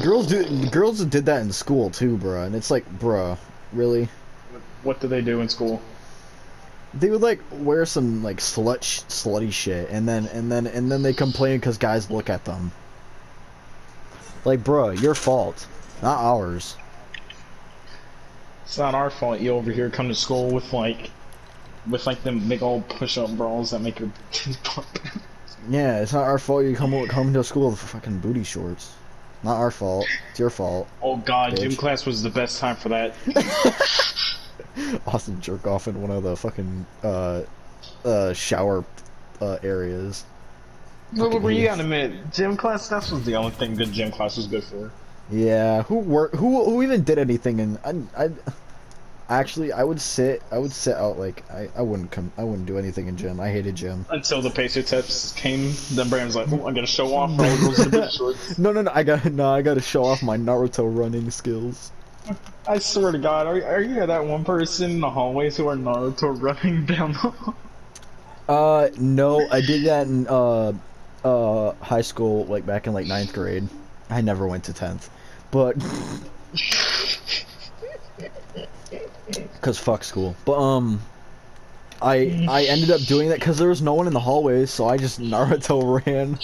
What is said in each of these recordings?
girls did that in school too, bruh, and it's like, bruh, really? What do they do in school? They would like wear some like slutty shit, and then they complain because guys look at them. Like, bruh, your fault, not ours. It's not our fault you over here come to school with like them big old push-up bras that make your tits pop. Yeah, it's not our fault you come to school with fucking booty shorts. Not our fault. It's your fault. Oh god, bitch. gym class was the best time for that. Austin jerk off in one of the fucking shower areas. But you gotta admit, gym class, that was the only thing good gym class was good for. Yeah, who even did anything? And I would sit out like I wouldn't do anything in gym. I hated gym. Until the pacer tips came, then Brandon's like, oh, I gotta show off for all the girls in the shorts. No, I gotta show off my Naruto running skills. I swear to God, are you that one person in the hallways who are Naruto running down the hall? No, I did that in high school, like back in like 9th grade. I never went to 10th, but cause fuck school. But I ended up doing that because there was no one in the hallways, so I just Naruto ran.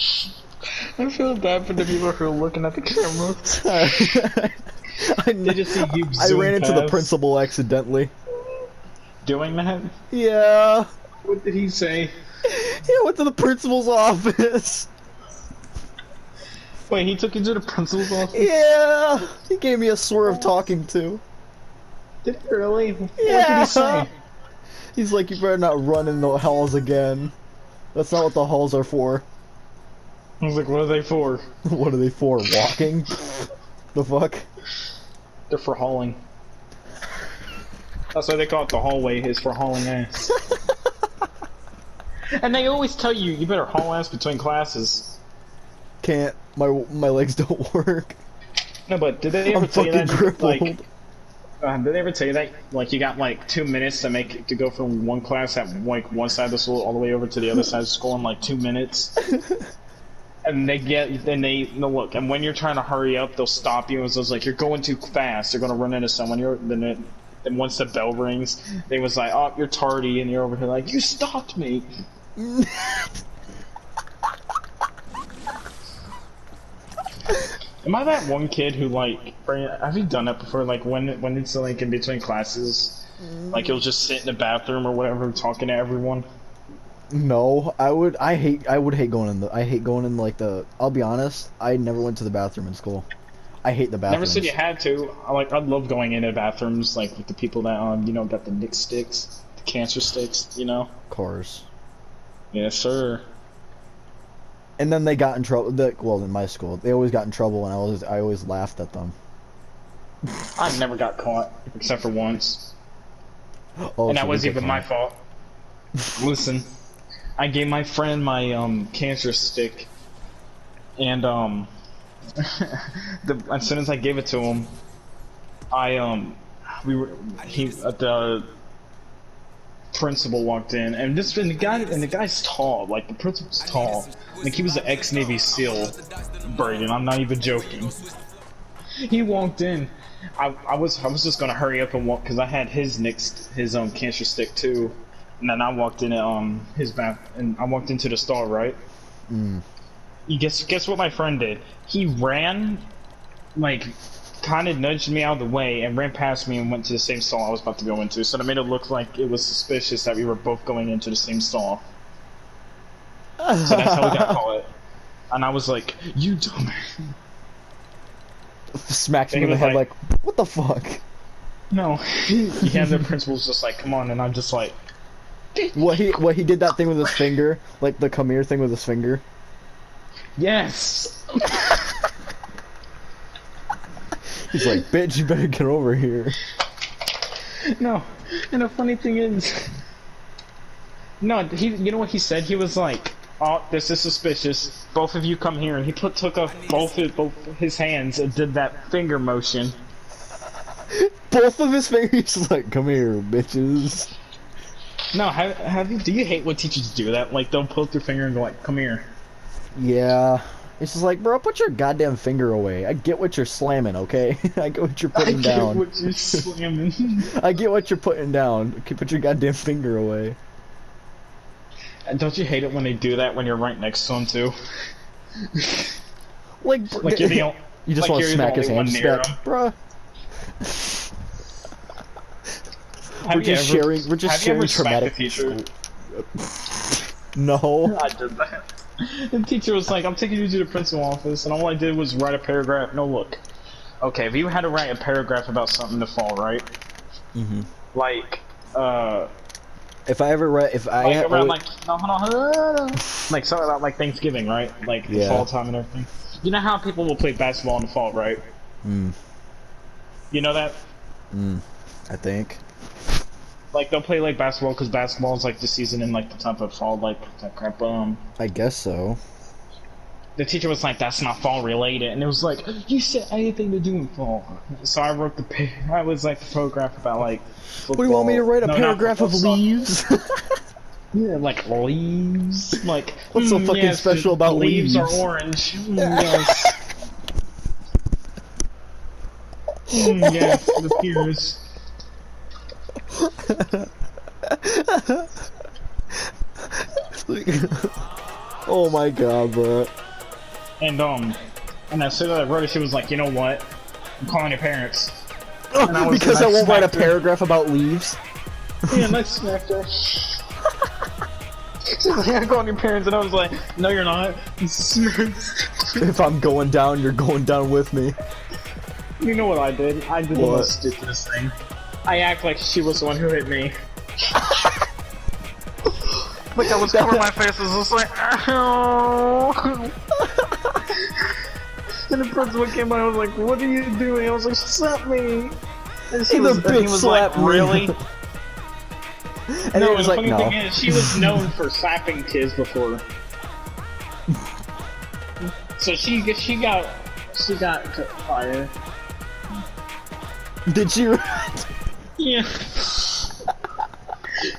I feel bad for the people who are looking at the camera. They just see you I ran into the past. principal accidentally. Doing that? Yeah. What did he say? He went to the principal's office. Wait, he took you to the principal's office? Yeah. He gave me a swerve talking to. Did he really? What Yeah. did he say? He's like, you better not run in the halls again. That's not what the halls are for. I was like, what are they for? What are they for? Walking? The fuck? They're for hauling. That's why they call it the hallway, is for hauling ass. And they always tell you, you better haul ass between classes. Can't. My legs don't work. No, but did they ever I'm tell you that? fucking crippled. Did they ever tell you that? Like, you got like 2 minutes to go from one class at like one side of the school all the way over to the other side of the school in like 2 minutes. And no look, and when you're trying to hurry up, they'll stop you and it's like, you're going too fast, you're gonna run into someone, then once the bell rings, they was like, oh, you're tardy, and you're over here like, you stopped me! Am I that one kid who like, have you done that before, like when it's like in between classes, like you'll just sit in the bathroom or whatever talking to everyone? No, I would hate going in like the, I'll be honest, I never went to the bathroom in school. I hate the bathrooms. Never said you had to. I love going into bathrooms, like with the people that, you know, got the Nick sticks, the cancer sticks, you know? Of course. Yes, sir. And then they got in trouble, well, in my school, they always got in trouble and I always laughed at them. I never got caught, except for once. Oh, And so that wasn't even my fault. Listen. I gave my friend my cancer stick, and as soon as I gave it to him, the principal walked in, and the guy's tall, like the principal's tall, like he was an ex-Navy SEAL, Braden. I'm not even joking. He walked in. I was just gonna hurry up and walk because I had his cancer stick too. And then I walked in his bath, and I walked into the stall, right? You guess what my friend did? He ran, like, kind of nudged me out of the way and ran past me and went to the same stall I was about to go into. So that made it look like it was suspicious that we were both going into the same stall. So that's how we got caught. And I was like, you dumb. Smacked me in the head like, what the fuck? No. Yeah, the principal's just like, come on, and I'm just like, What he did that thing with his finger, like the come here thing with his finger. yes. He's like, bitch, you better get over here. No, and the funny thing is, no, you know what he said? He was like, oh, this is suspicious. Both of you come here, and he took off both his hands and did that finger motion. Both of his fingers, he's like, come here, bitches. No, do you hate when teachers do that? Like, they'll pull up their finger and go like, come here. Yeah, It's just like, bro, put your goddamn finger away. I get what you're slamming, okay? I get what you're I putting get down. what you're slamming. I get what you're putting down. Okay, put your goddamn finger away. And don't you hate it when they do that when you're right next to them too? Like you're the only, you just like want to you're smack the his only hand, one just near back, him. bruh. Have you ever, We're just have you ever sharing smacked a traumatic teacher? No. I did that. The teacher was like, "I'm taking you to the principal office," and all I did was write a paragraph. No, look. Okay, if you had to write a paragraph about something to fall, right? Mm-hmm. Like, If I ever read, if I like had, around like no, hold on, like something about like Thanksgiving, right? Like the Yeah. fall time and everything. You know how people will play basketball in the fall, right? You know that? I think. Like they'll play like basketball because basketball is like the season in like the type of fall, like that crap. I guess so. The teacher was like, "That's not fall related," and it was like, "You said anything to do in fall." So I wrote I was like the paragraph about like. Football. What do you want me to write a No, paragraph of football, leaves? Yeah, like leaves. Like What's so fucking yes, special the about leaves? leaves? Are orange. Yes. Yes, the peers. Oh my god, bro. And as soon as I wrote it, she was like, "You know what? I'm calling your parents." And I was, Because and I won't write a smacked her. paragraph about leaves. Yeah, and I smacked her. She's like, "I'm calling your parents," and I was like, "No, you're not." If I'm going down, you're going down with me. You know what I did? I did the What? most stupidest thing. I act like she was the one who hit me. Like I was covering my face, I was just like, ow. And the principal came by, I was like, "What are you doing?" I was like, "Slap me." And The bitch slapped me. "Really?" And No, it and was the like, funny no. thing is, she was known for slapping kids before. So she got fired. Did you? Yeah.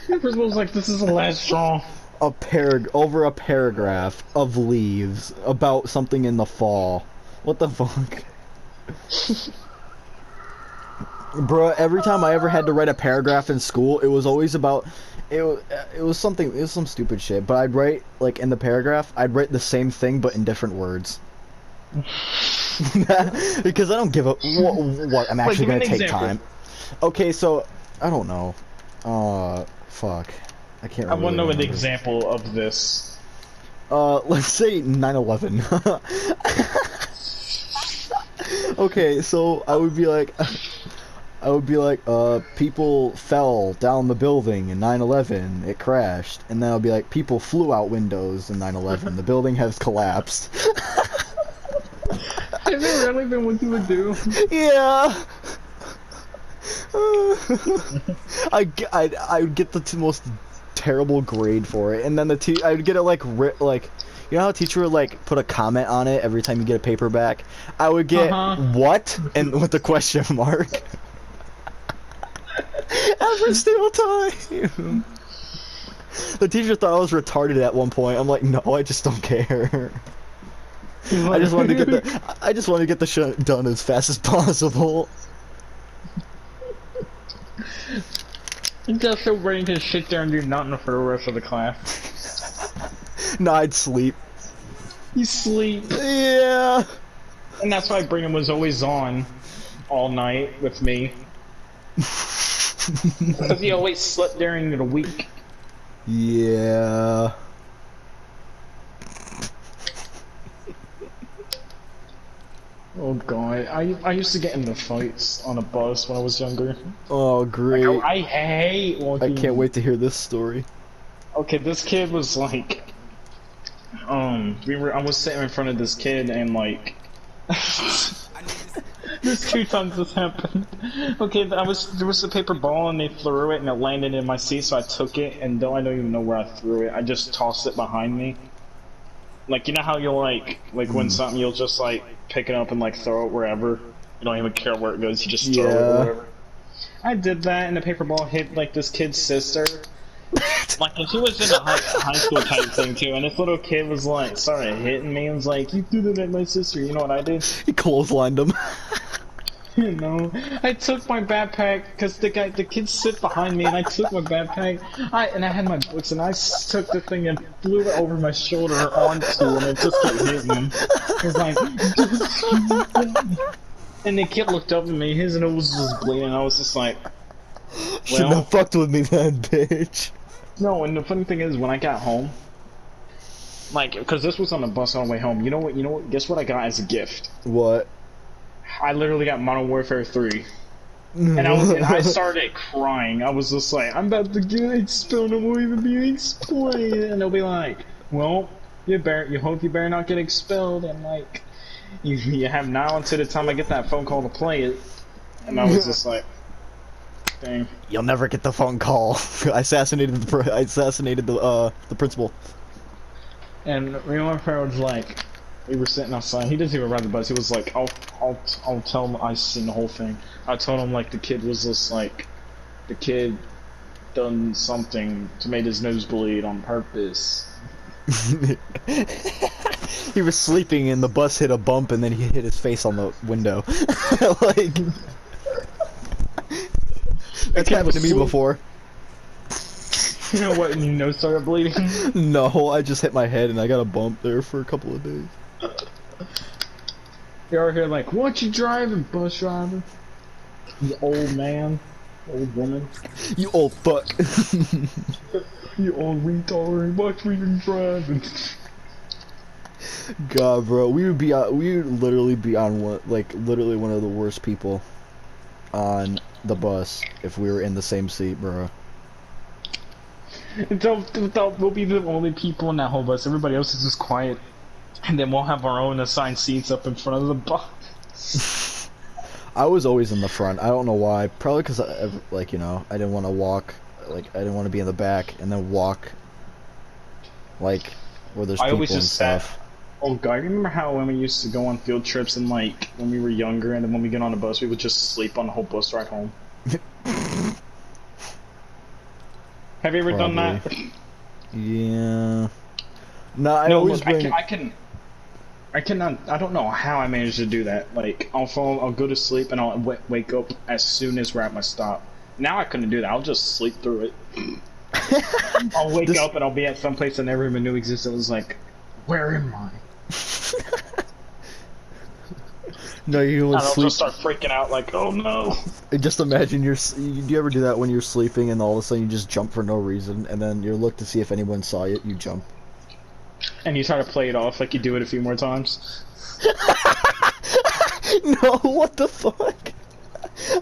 The principal was like, "This is the last straw." Over a paragraph of leaves about something in the fall. What the fuck? Bruh, every time I ever had to write a paragraph in school, it was always about it was some stupid shit, but I'd write like in the paragraph, I'd write the same thing but in different words. Because I don't give a what I'm actually give me going to an take example. time. Okay, so I don't know. Fuck. I can't I want to know an remember. example of this. Let's say 9/11. Okay, so I would be like, people fell down the building in 9/11. It crashed, and then I'll be like, people flew out windows in 9/11. The building has collapsed. Has it really been what you would do? Yeah. I would get the most terrible grade for it, and then I would get it like you know how a teacher would like put a comment on it every time you get a paper back? I would get what and with the question mark. Every single time. The teacher thought I was retarded at one point. I'm like, no, I just don't care. I just wanted to get the shit done as fast as possible. You just so ready to sit there and do nothing for the rest of the class. No, I'd sleep. You sleep. Yeah. And that's why Brigham was always on all night with me. Because he always slept during the week. Yeah. Oh god, I used to get into fights on a bus when I was younger. Oh, great. Like, I hate walking. I can't wait to hear this story. Okay, this kid was like, I was sitting in front of this kid and like, there's 2 times this happened. Okay, there was a paper ball and they threw it and it landed in my seat, so I took it and though I don't even know where I threw it, I just tossed it behind me. Like, you know how you'll like win something, you'll just like pick it up and like throw it wherever. You don't even care where it goes, you just throw it wherever. I did that and the paper ball hit like this kid's sister. Like, and she was in a high school type thing too, and this little kid was like, started hitting me and was like, "You threw that at my sister." You know what I did? He clotheslined him. You know, I took my backpack because the kid sit behind me, and I took my backpack. I had my books, and I took the thing and flew it over my shoulder onto him, and just kept hitting him. It was like, and the kid looked up at me, his nose was bleeding. I was just like, Shouldn't have fucked with me then, bitch. No, and the funny thing is, when I got home, like, because this was on the bus on the way home. You know what? Guess what I got as a gift? What? I literally got Modern Warfare 3. And I started crying. I was just like, I'm about to get expelled, I won't even be explained. And they'll be like, well, you hope you better not get expelled. And like, you have now until the time I get that phone call to play it. And I was just like, dang. You'll never get the phone call. I assassinated the principal. And my friend was like, we were sitting outside. He didn't even ride the bus. He was like, I'll tell him I seen the whole thing. I told him like the kid was just like, the kid done something to make his nose bleed on purpose. He was sleeping and the bus hit a bump and then he hit his face on the window. Like, that's happened to me before. You know what? Your nose started bleeding? No, I just hit my head and I got a bump there for a couple of days. You're over here like, what you driving, bus driver? You old man, old woman. You old fuck. You old retard. What were you driving? God, bro, we would literally be on literally one of the worst people on the bus if we were in the same seat, bro. We'll be the only people in that whole bus. Everybody else is just quiet. And then we'll have our own assigned seats up in front of the bus. I was always in the front. I don't know why. Probably because, like, you know, I didn't want to walk. Like, I didn't want to be in the back and then walk, like, where there's people and stuff. Oh god, you remember how when we used to go on field trips and, like, when we were younger and then when we get on the bus, we would just sleep on the whole bus ride home? Have you ever done that? Yeah. No, I don't know how I managed to do that. Like, I'll go to sleep and I'll wake up as soon as we're at my stop. Now I couldn't do that. I'll just sleep through it. I'll wake up and I'll be at some place I never even knew existed. It was like, where am I? No, you would sleep. I'll just start freaking out like, oh no. Just imagine do you ever do that when you're sleeping and all of a sudden you just jump for no reason and then you look to see if anyone saw you, you jump. And you try to play it off like you do it a few more times? No, what the fuck?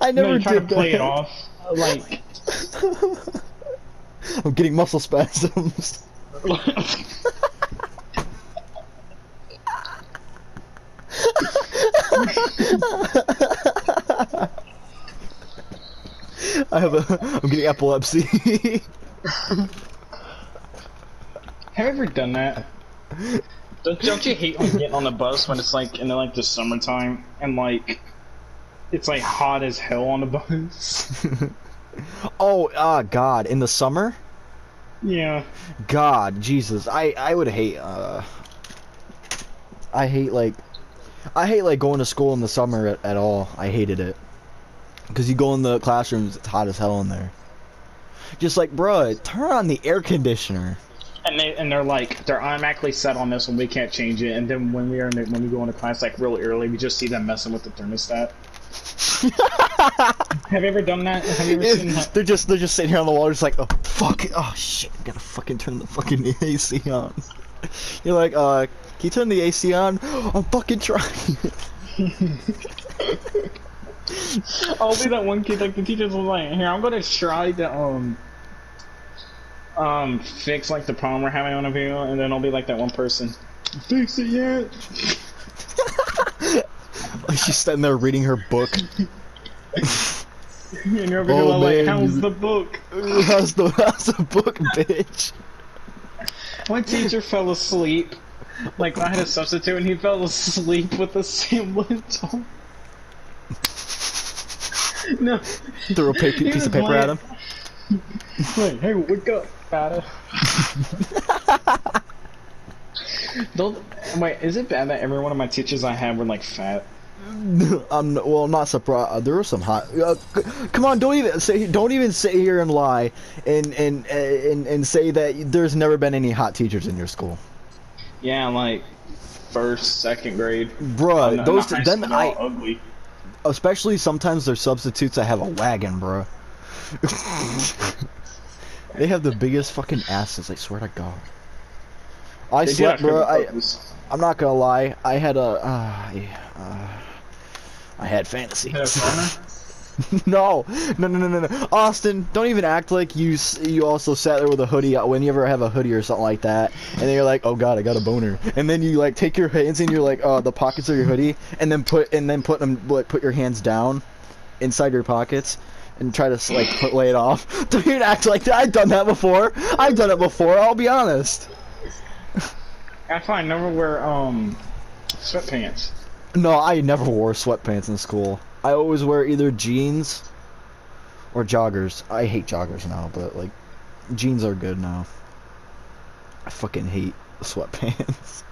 I never did that. You try to play it off, like... I'm getting muscle spasms. I'm getting epilepsy. Have you ever done that? Don't you hate getting on the bus when it's like in like the summertime and like it's like hot as hell on the bus? Oh, God, in the summer? Yeah. God, Jesus, I would hate I hate like going to school in the summer at all. I hated it. Because you go in the classrooms, it's hot as hell in there. Just like, bruh, turn on the air conditioner. And they're like, they're automatically set on this one, we can't change it. And then when we go into class like really early, we just see them messing with the thermostat. Have you ever done that? Have you ever seen that? They're just sitting here on the wall, just like, oh fuck, oh shit, I gotta fucking turn the fucking AC on. You're like, can you turn the AC on? I'm fucking trying. I'll be that one kid, like the teachers will like, here, I'm gonna try to fix like the problem we're having on a video, and then I'll be like that one person, fix it yet? Like she's standing there reading her book. And you're over here like, how's the book? How's the book, bitch? One teacher fell asleep. Like, I had a substitute and he fell asleep with a sandwich on. No. Threw a piece of paper at him? Like, hey, wake up, fata. Don't wait. Is it bad that every one of my teachers I had were like fat? I'm not surprised. There were some hot. Come on, don't even sit here and lie, and say that there's never been any hot teachers in your school. Yeah, like first, second grade. Bruh, those high then school, they're all ugly. especially sometimes they're substitutes that have a wagon, bruh. They have the biggest fucking asses. I swear to God. I slept, bro. I'm not gonna lie. I had I had fantasies. No. Austin, don't even act like you also sat there with a hoodie when you ever have a hoodie or something like that, and then you're like, oh God, I got a boner, and then you like take your hands in the pockets of your hoodie, and then put your hands down inside your pockets and try to like lay it off. Don't even act like that. I've done that before. I'll be honest. I find never wear sweatpants. No, I never wore sweatpants in school. I always wear either jeans or joggers. I hate joggers now, but like jeans are good now. I fucking hate sweatpants.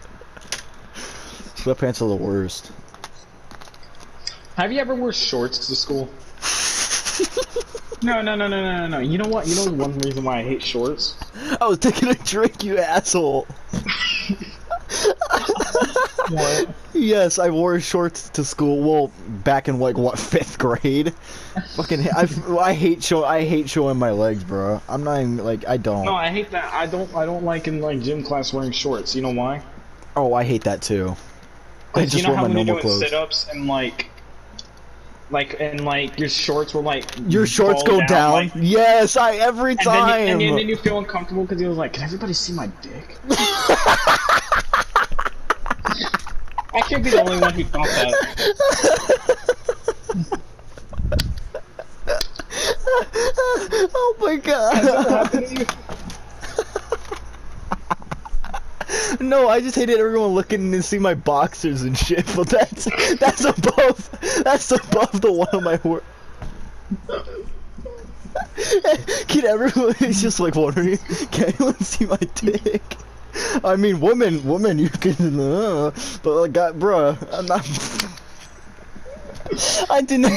Sweatpants are the worst. Have you ever wore shorts to school? No. You know what? You know one reason why I hate shorts? I was taking a drink, you asshole. What? Yes, I wore shorts to school. Well, back in like what, 5th grade? I hate showing my legs, bro. I'm not even like I don't. No, I hate that. I don't like in like gym class wearing shorts. You know why? Oh, I hate that too. I just wear my normal clothes. Sit-ups and like your shorts were like your shorts go down. Like, yes, every time. And then you feel uncomfortable because you was like, can everybody see my dick? I can't be the only one who thought that. Oh my God. Has that happened to you? No, I just hated everyone looking and see my boxers and shit, but that's above the one on my work. Can everyone, it's just like wondering, can anyone see my dick? I mean, woman, you can, but like, bruh, I'm not. I didn't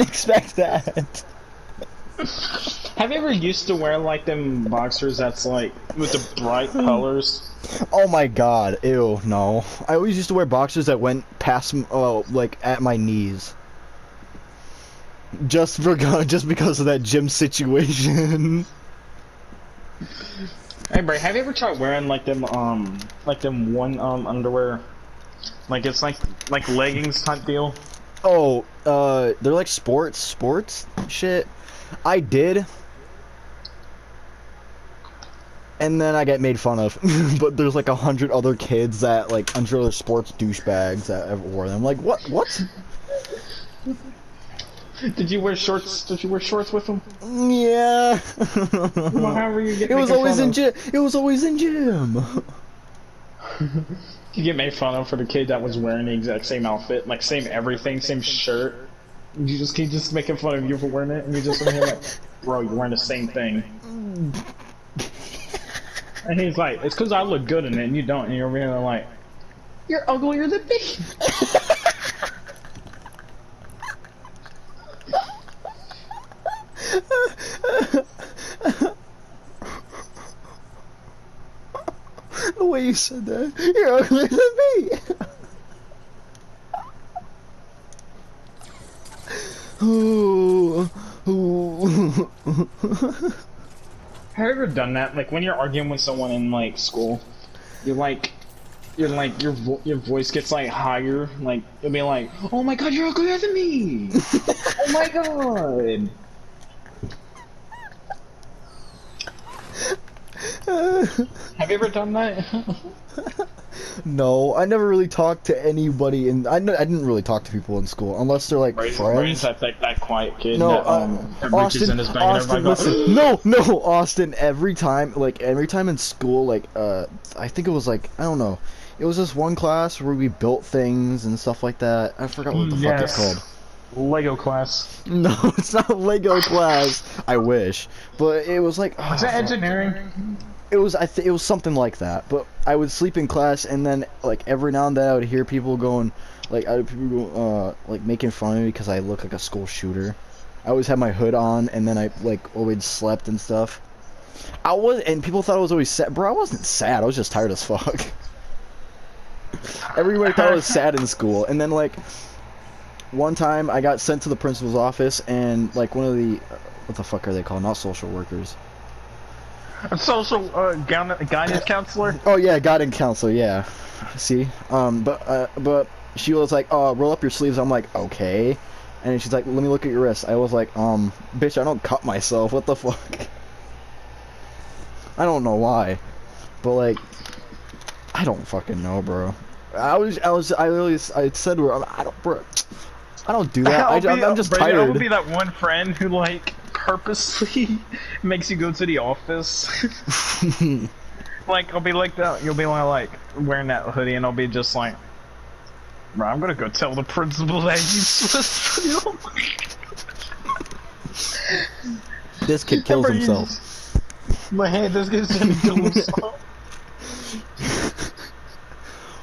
expect that. Have you ever used to wear like them boxers that's like with the bright colors? Oh my God, ew, no. I always used to wear boxers that went past, like at my knees. Just because of that gym situation. Hey, Bray, have you ever tried wearing like them one underwear? Like it's like leggings type deal? Oh, they're like sports shit. I did. And then I get made fun of. But there's like 100 other kids that like other sports douchebags that ever wore them. Like what? Did you wear shorts? Did you wear shorts with them? Yeah. Well, how were you getting? It was always in gym. It was always in gym. You get made fun of for the kid that was wearing the exact same outfit, like same everything, same shirt. You just keep making fun of you for wearing it, and you just here like, bro, you're wearing the same thing. And he's like, it's because I look good in it, and you don't. And you're over here like, you're uglier than me. The way you said that, you're uglier than me. Have you ever done that? Like when you're arguing with someone in like school, your voice gets like higher. Like you'll be like, "Oh my God, you're uglier than me! Oh my God!" Have you ever done that? No, I never really talked to anybody, and I didn't really talk to people in school unless they're like friends. That quiet kid. No, that reaches in his bag Austin, and everybody listen, no, Austin. Every time in school, like, I think it was like, I don't know, it was this one class where we built things and stuff like that. I forgot what the fuck it's called. Lego class. No, it's not Lego class. I wish, but it was like. Was that engineering? It was it was something like that. But I would sleep in class, and then like every now and then I would hear people going, like like making fun of me because I look like a school shooter. I always had my hood on, and then I like always slept and stuff. And people thought I was always sad. Bro, I wasn't sad. I was just tired as fuck. Everybody thought I was sad in school, and then like one time I got sent to the principal's office, and like one of the what the fuck are they called? Not social workers. A social guidance counselor. Oh yeah, guidance counselor. Yeah. See, but she was like, "Oh, roll up your sleeves." I'm like, "Okay," and then she's like, "Let me look at your wrist." I was like, bitch, I don't cut myself. What the fuck? I don't know why, but like, I don't fucking know, bro. I said, bro, I don't do that. I'm just Brandon, tired. I will be that one friend who like purposely makes you go to the office. Like I'll be like that. You'll be like wearing that hoodie, and I'll be just like, bro, I'm gonna go tell the principal that you slept. This kid kills himself. My hand, this kid's gonna kill himself.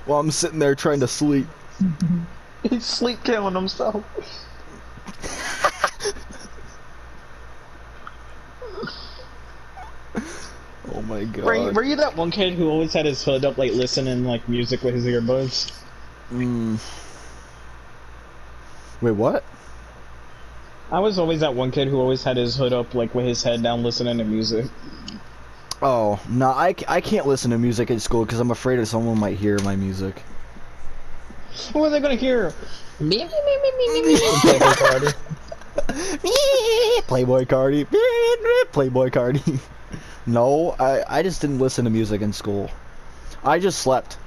While I'm sitting there trying to sleep. He's sleep killing himself. Oh my god. Were you that one kid who always had his hood up, like listening like music with his earbuds? Wait, what? I was always that one kid who always had his hood up, like with his head down, listening to music. Oh, no, I can't listen to music at school because I'm afraid that someone might hear my music. What are they gonna hear? Me. Playboy Cardi. Playboy Cardi. Playboy Cardi. No, I just didn't listen to music in school. I just slept.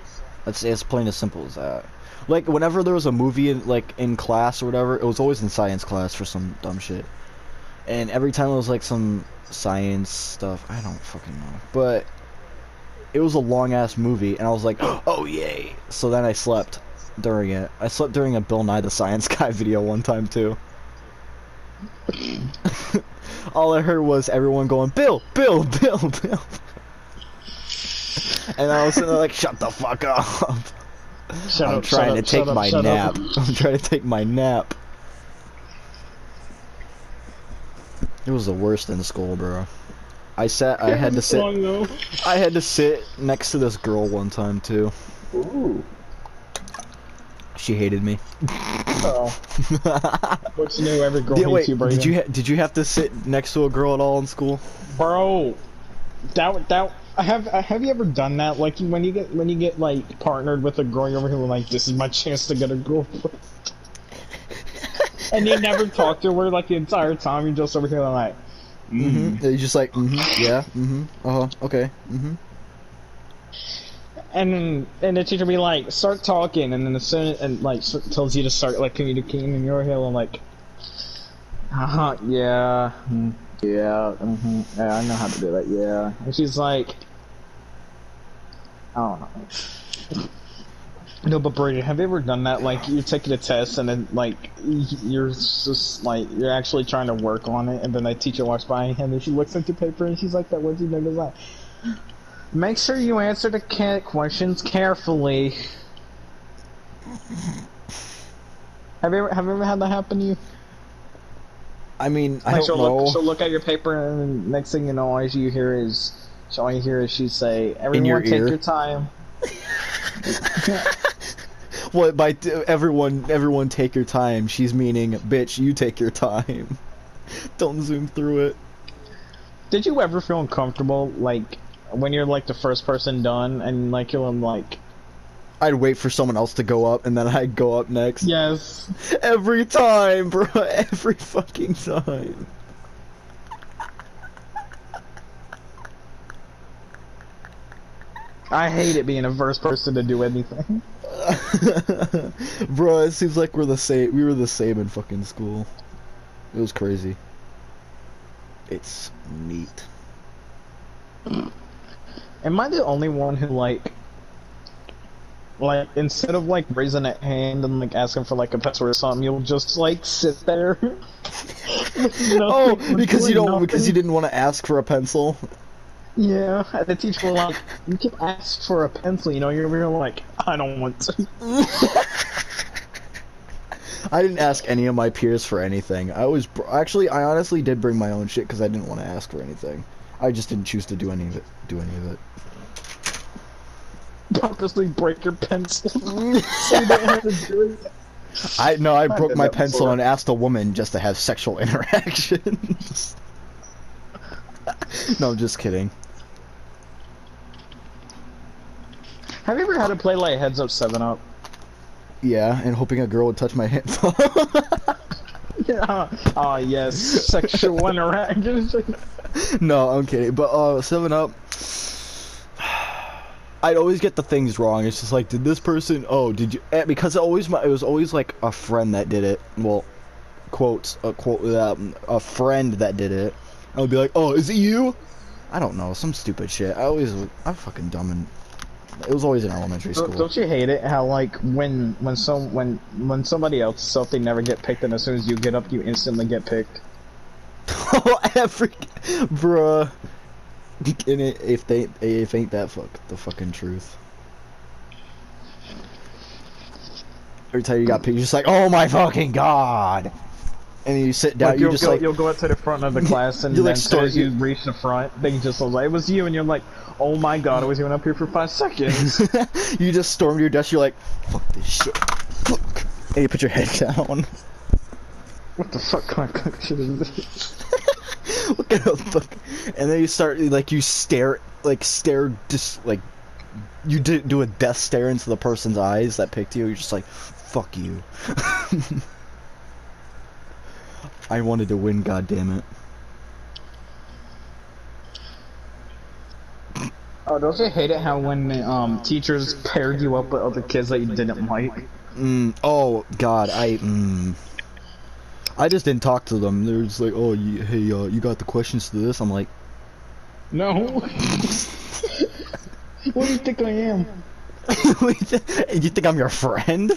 That's as plain as simple as that. Like whenever there was a movie in class or whatever, it was always in science class for some dumb shit. And every time it was like some science stuff, I don't fucking know. But it was a long ass movie, and I was like, oh yay! So then I slept during it. I slept during a Bill Nye the Science Guy video one time too. All I heard was everyone going, Bill, Bill, Bill, Bill. And I was sitting there like, shut the fuck up. I'm trying to take my nap. I'm trying to take my nap. It was the worst in school, bro. I had to sit next to this girl one time too. Ooh. She hated me. Oh. What's new? Every girl hates you, Brayden. Did you have to sit next to a girl at all in school? Bro, have you ever done that? Like when you get like partnered with a girl, you're over here like, this is my chance to get a girlfriend. And you never talk to her like the entire time. You're just over here like, You're just like, yeah, okay, And the teacher be like, start talking, and then as soon and like tells you to start like communicating in your head, and like, yeah, yeah, yeah, I know how to do that, yeah. And she's like, I don't know. No, but Brady, have you ever done that? Like, you're taking a test, and then like you're just like you're actually trying to work on it, and then the teacher walks by, and then she looks at the paper, and she's like, "That what you know?" Like, make sure you answer the questions carefully. Have you ever had that happen to you? I mean, I Like don't know. she'll look at your paper, and the next thing you know, all you hear is she say, "Everyone, take your time." What by everyone take your time? She's meaning, bitch, you take your time. Don't zoom through it. Did you ever feel uncomfortable, like when you're like the first person done, and like you're like? I'd wait for someone else to go up, and then I'd go up next. Yes. Every time, bro. Every fucking time. I hate it being the first person to do anything. Bro, it seems like we were the same in fucking school. It was crazy. It's neat. Am I the only one who like Like, instead of like raising a hand and like asking for like a pencil or something, you'll just like sit there. With Oh, nothing, with because you doing don't because you nothing. didn't want to ask for a pencil. Yeah, and the teacher will like, you can ask for a pencil, you know, you're like, I don't want to. I didn't ask any of my peers for anything. Actually, I honestly did bring my own shit because I didn't want to ask for anything. I just didn't choose to do any of it. Purposely break your pencil so you don't have to do it. I I broke did my that pencil before. and asked a woman just to have sexual interactions. No, I'm just kidding. Have you ever had to play like Heads Up 7 Up? Yeah, and hoping a girl would touch my hand. Yeah. Oh yes, sexual interactions. No, I'm kidding. But 7 Up, I'd always get the things wrong. It's just like, did this person? Oh, did you? Because it was always like a friend that did it. Well, a friend that did it. I would be like, oh, is it you? I don't know, some stupid shit. I'm fucking dumb, and it was always in elementary school. Don't you hate it how like when somebody else self they never get picked and as soon as you get up you instantly get picked? Oh, bruh. And if ain't that the fucking truth. Every time you got picked, you're just like, oh my fucking god. And then you sit down, Like you're just like, you'll go up to the front of the class and you then like as soon as you start. reach the front, they just like it was you and you're like, oh my god, I was even up here for 5 seconds. You just stormed your desk. You're like, fuck this shit. Fuck. And you put your head down. What the fuck kind of shit is this? What kind of fuck? And then you start like you stare just like you do a death stare into the person's eyes that picked you. You're just like, fuck you. I wanted to win, goddammit. Oh, don't you hate it how when teachers paired you up with other kids that you didn't like? Oh god, I just didn't talk to them. They're just like, oh, hey, you got the questions to this? I'm like, No. What do you think I am? you think I'm your friend?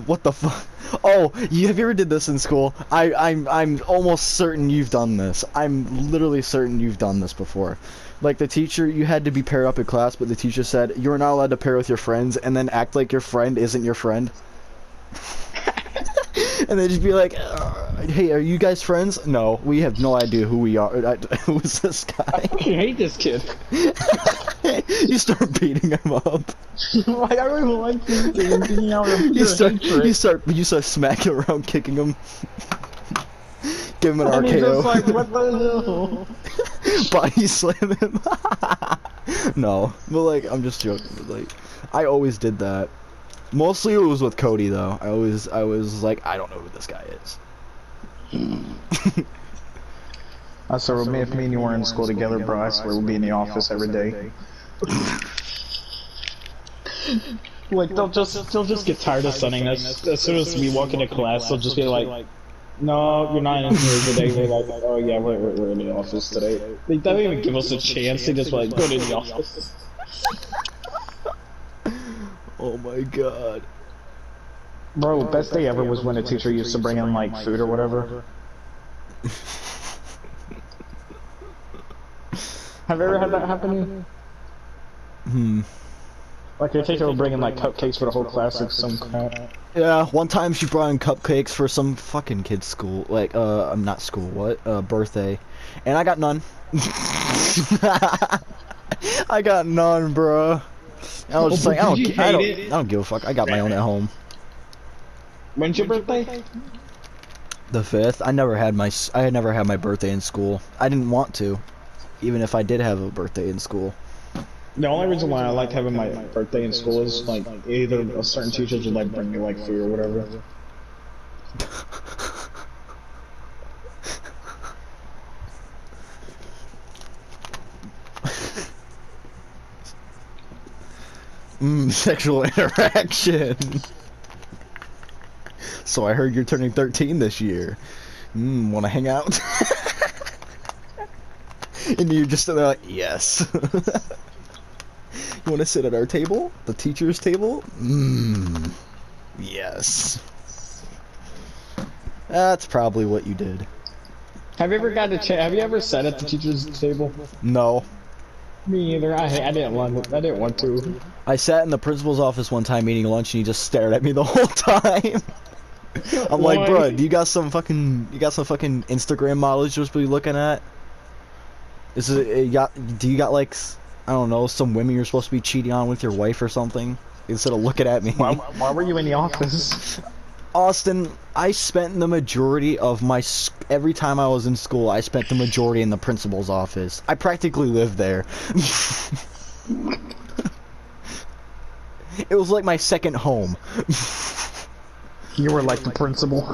What the fuck? Oh, have you ever did this in school? I'm almost certain you've done this. I'm literally certain you've done this before. Like the teacher, you had to be paired up in class, but the teacher said you're not allowed to pair with your friends, and then act like your friend isn't your friend. And they just be like, hey, are you guys friends? No, we have no idea who we are. Who's this I guy? fucking hate this kid. You start beating him up. Like I really like these things. You know, You start smacking around, kicking him. Give him an and he's RKO. just like, what the hell? Body slam him. No, but like I'm just joking. But like I always did that. Mostly it was with Cody though. I was like, I don't know who this guy is. I swear, if me and you were in school together, bro, I swear we'd be in the office every day. Like they'll just get tired of sending us. As soon as we walk into class, they'll just be like, "No, you're not in here today." We're like, "Oh yeah, we're in the office today." They don't even give us a chance. They just like go to the office. Oh my god. Bro, best day ever was when a teacher used to bring in like food or whatever. Have you ever had that happen? Like your teacher would bring in like cupcakes for the whole class or some crap. Yeah, one time she brought in cupcakes for some fucking kid's school, like, not school, what? Birthday. And I got none. I got none, bruh. I was just like, I don't give a fuck, I got my own at home. When's your birthday? The 5th. I had never had my birthday in school. I didn't want to, even if I did have a birthday in school. The only reason why I liked having my birthday in school is like either a certain teachers would like bring me like food or whatever. Sexual interaction. So I heard you're turning 13 this year. Wanna hang out? And you're just like, yes. You want to sit at our table? The teacher's table? Mmm. Yes. That's probably what you did. Have you ever got to have you ever sat at the teacher's table? No. Me either. I didn't want to. I didn't want to. I sat in the principal's office one time eating lunch and he just stared at me the whole time. I'm like, bro, do you got some fucking Instagram models you're supposed to be looking at? Do you got like, I don't know, some women you're supposed to be cheating on with your wife or something? Instead of looking at me. Why were you in the office? Austin, I spent the majority of every time I was in school, I spent the majority in the principal's office. I practically lived there. It was like my second home. You were like the principal.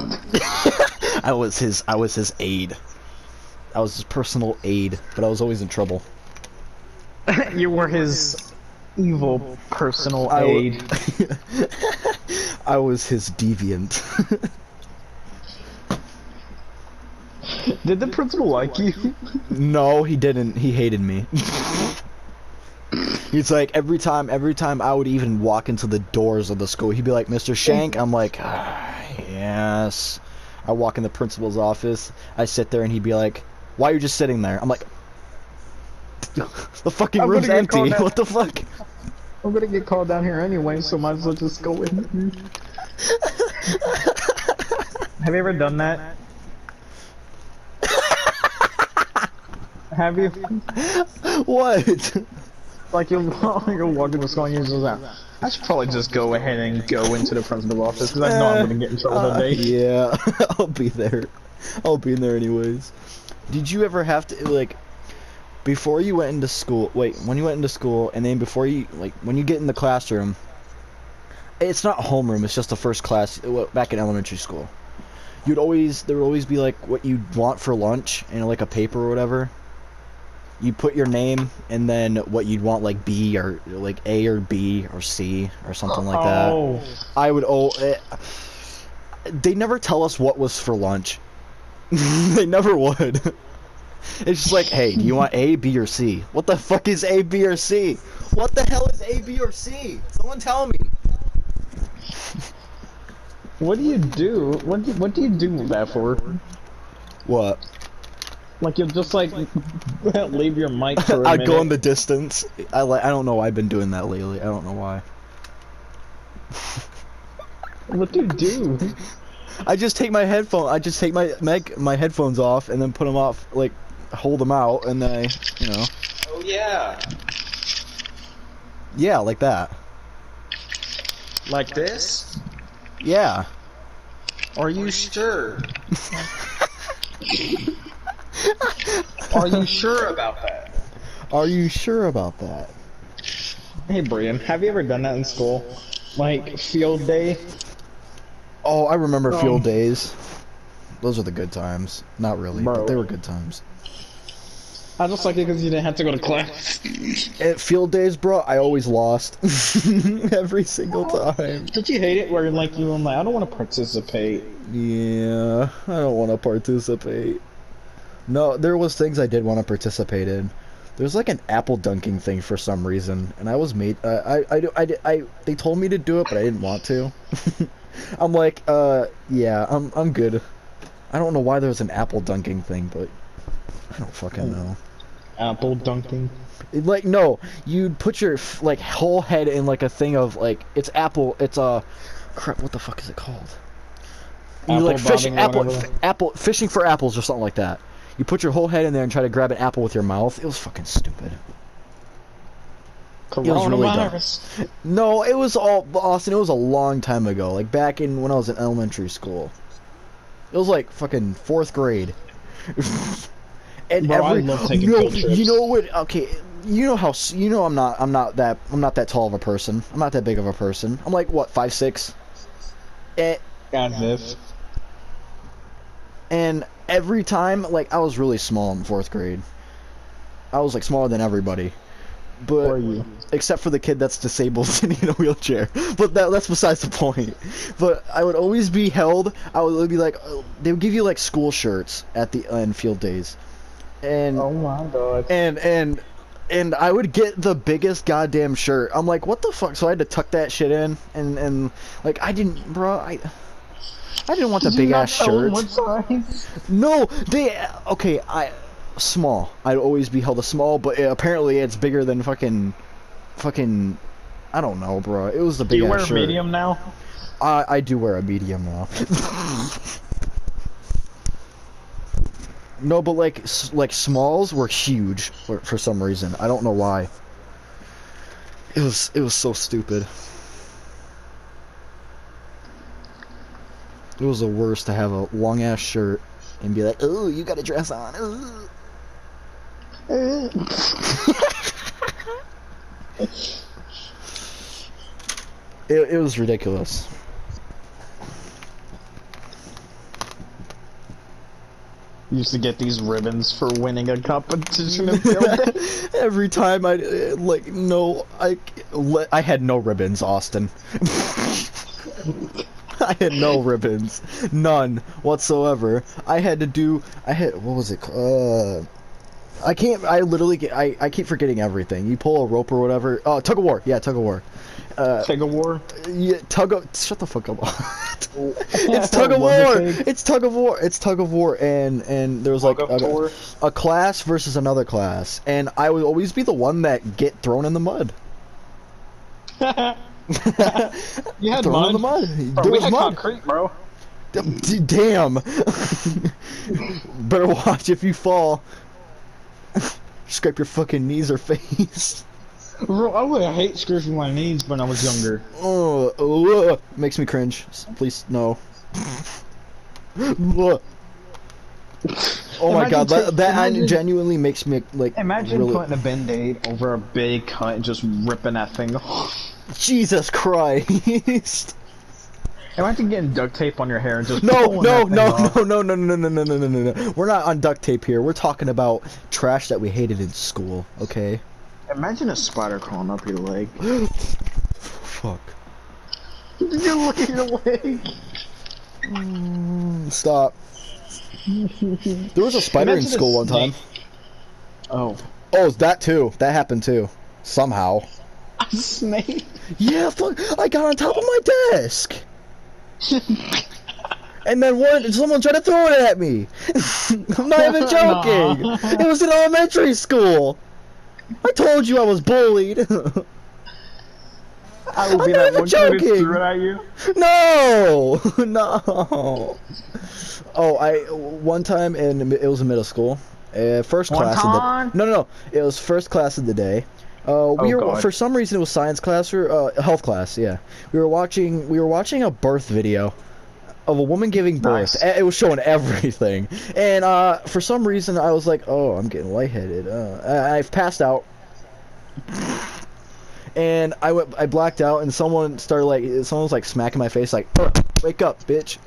I was his aide. I was his personal aide, but I was always in trouble. You were his evil personal aide. I was his deviant. Did the principal like you? No, he didn't. He hated me. He's like, every time I would even walk into the doors of the school, he'd be like, Mr. Shank. I'm like, yes. I walk in the principal's office. I sit there and he'd be like, why are you just sitting there? I'm like, the fucking room's empty. What the fuck? I'm gonna get called down here anyway, so might as well just go in. Have you ever done that? Have you? What? Like you'll walk into school and you're just like, I should probably just go ahead and go into the principal's office because I know I'm gonna get in trouble today. Yeah, I'll be there. I'll be in there anyways. Did you ever have to, like, before you went into school, when you went into school, and then before you, like, when you get in the classroom, it's not homeroom, it's just the first class, back in elementary school. There would always be, like, what you want for lunch, and, like, a paper or whatever. You put your name, and then what you'd want, like, B, or, like, A or B, or C, or something like that. They never tell us what was for lunch. They never would. It's just like, hey, do you want A, B, or C? What the fuck is A, B, or C? What the hell is A, B, or C? Someone tell me. What do you do? What do you do that for? What? Like you'll just like leave your mic for a minute. I go in the distance. I don't know why I've been doing that lately. I don't know why. What do you do? I just take my my headphones off and then put them off, like hold them out, and then Oh yeah. Yeah, like that. Like this? Yeah. Are you sure? Are you sure about that? Are you sure about that? Hey Brian, have you ever done that in school? Like field day? Oh, I remember field days. Those are the good times. Not really, but they were good times. I just like it because you didn't have to go to class. At field days, bro, I always lost. Every single time. Did you hate it where like you were like, I don't want to participate? Yeah, I don't want to participate. No, there was things I did want to participate in. There's like an apple dunking thing for some reason, and I was made. They told me to do it, but I didn't want to. I'm like, yeah, I'm good. I don't know why there was an apple dunking thing, but I don't fucking know. Apple dunking? Like, no, you'd put your like whole head in like a thing of like it's crap. What the fuck is it called? You like fishing for apples or something like that. You put your whole head in there and try to grab an apple with your mouth. It was fucking stupid. It was really dumb. No, it was Austin. It was a long time ago, like back in when I was in elementary school. It was like fucking 4th grade. And bro, I love taking field trips. You know what? Okay, I'm not that tall of a person. I'm not that big of a person. I'm like what, 5'6". And every time, like I was really small in 4th grade. I was like smaller than everybody. But except for the kid that's disabled and in a wheelchair. But that's besides the point. But I would always be held. I would be like, they would give you like school shirts at the end field days. And oh my god. And and I would get the biggest goddamn shirt. I'm like, what the fuck? So I had to tuck that shit in, and like I didn't, bro. I didn't want the Did you big not ass tell him shirt. what size? No, okay. Small. I'd always be held a small, but apparently it's bigger than fucking. I don't know, bro. It was the Do big you ass wear a shirt. medium now? I do wear a medium now. No, but like smalls were huge for some reason. I don't know why. It was so stupid. It was the worst to have a long ass shirt and be like, "Oh, you got a dress on." It was ridiculous. You used to get these ribbons for winning a competition in field day. Every time I like no, I had no ribbons, Austin. I had no ribbons, none whatsoever. I had what was it? I can't. I literally get. I keep forgetting everything. You pull a rope or whatever. Oh, tug of war. Yeah, tug of war. Tug of war. Yeah, shut the fuck up. It's tug of war. It's tug of war. It's tug of war. And there was like a class versus another class, and I would always be the one that get thrown in the mud. You had thrown mud. in the mud. Bro, There we was had mud. concrete, bro. Damn. Better watch if you fall. Scrape your fucking knees or face. Bro, I would hate scraping my knees when I was younger. Oh, makes me cringe. Please, no. Oh my god, that genuinely makes me like. Imagine really... putting a band-aid over a big cut and just ripping that thing off. Jesus Christ. Imagine getting duct tape on your hair and just No. We're not on duct tape here. We're talking about trash that we hated in school, okay? Imagine a spider crawling up your leg. Fuck. You look at your leg. Stop. There was a spider in school one time. Oh. Oh, that too. That happened too. Somehow. A snake? Yeah, fuck. I got on top of my desk. And then someone tried to throw it at me. I'm not even joking. Nah. It was in elementary school. I told you I was bullied. I would be that one kid who threw it at you. No, no. Oh, one time it was in middle school. First class of the no. It was first class of the day. For some reason it was science class or health class. Yeah, we were watching a birth video of a woman giving birth. Nice. It was showing everything, and for some reason I was like, oh, I'm getting lightheaded. I've passed out, and I blacked out, and someone was like smacking my face like, wake up, bitch.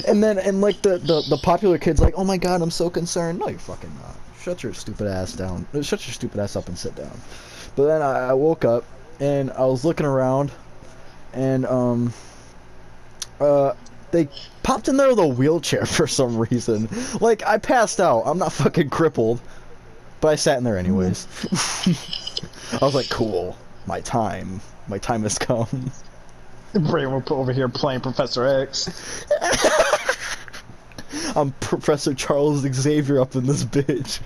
and the popular kid's like, oh my god, I'm so concerned. No, you're fucking not. Shut your stupid ass down. Shut your stupid ass up and sit down. But then I woke up and I was looking around, and they popped in there with a wheelchair for some reason. Like, I passed out. I'm not fucking crippled, but I sat in there anyways. I was like, cool. My time has come. Brain will put over here playing Professor X. I'm Professor Charles Xavier up in this bitch.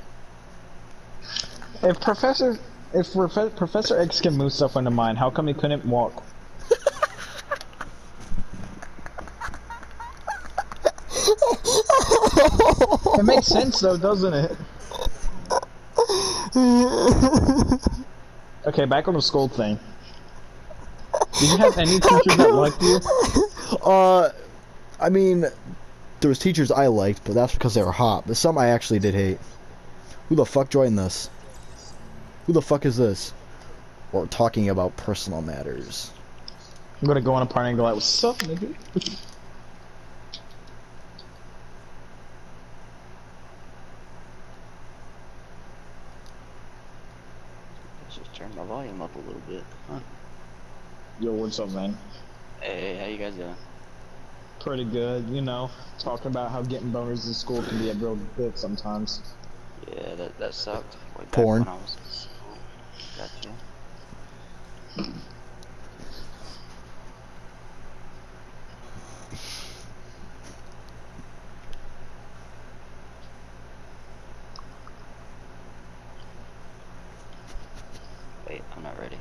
If Professor X can move stuff into mine, how come he couldn't walk? It makes sense though, doesn't it? Okay, back on the school thing. Did you have any teachers that liked you? I mean, there was teachers I liked, but that's because they were hot. But some I actually did hate. Who the fuck joined this? Who the fuck is this? We're talking about personal matters. I'm gonna go on a party and go like, what's up, nigga? Let's just turn my volume up a little bit. Huh? Yo, what's up, man? Hey, how you guys doing? Pretty good, you know. Talking about how getting boners in school can be a real bitch sometimes. Yeah, that sucked. Way back Porn. when I was in school. Gotcha. Wait, I'm not ready.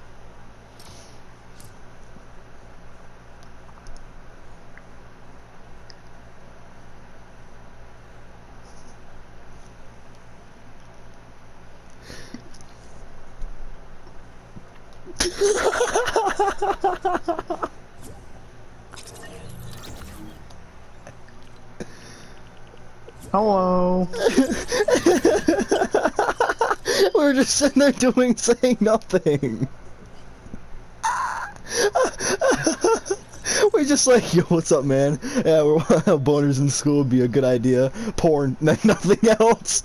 Hello. We're just sitting there saying nothing. We're just like, yo, what's up, man? Yeah, we're boners in school would be a good idea. Porn, nothing else.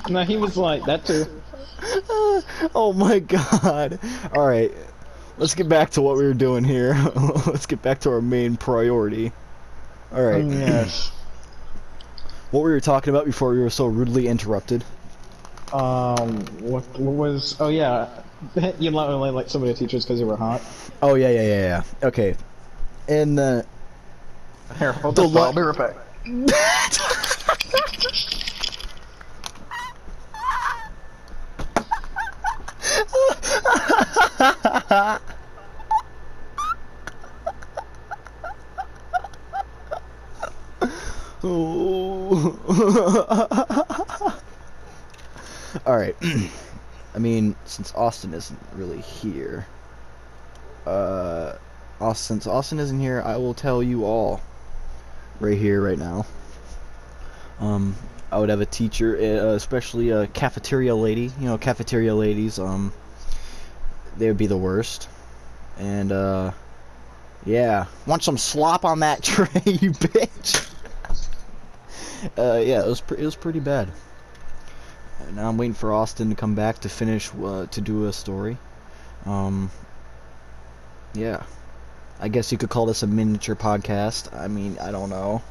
No, he was like that too. Oh my god. Alright, let's get back to what we were doing here. Let's get back to our main priority. Alright. Yes. What we were talking about before we were so rudely interrupted. What was? Oh yeah, you only like some of the teachers because they were hot. Oh, yeah. Okay. And, Here, hold The this. li- I'll be right back. Alright. I mean, since Austin isn't really here, since Austin isn't here, I will tell you all right here, right now. I would have a teacher, especially a cafeteria lady. You know, cafeteria ladies, they would be the worst. And, yeah. Want some slop on that tray, you bitch? Yeah, it was pretty bad. Now I'm waiting for Austin to come back to finish, to do a story. Yeah. I guess you could call this a miniature podcast. I mean, I don't know.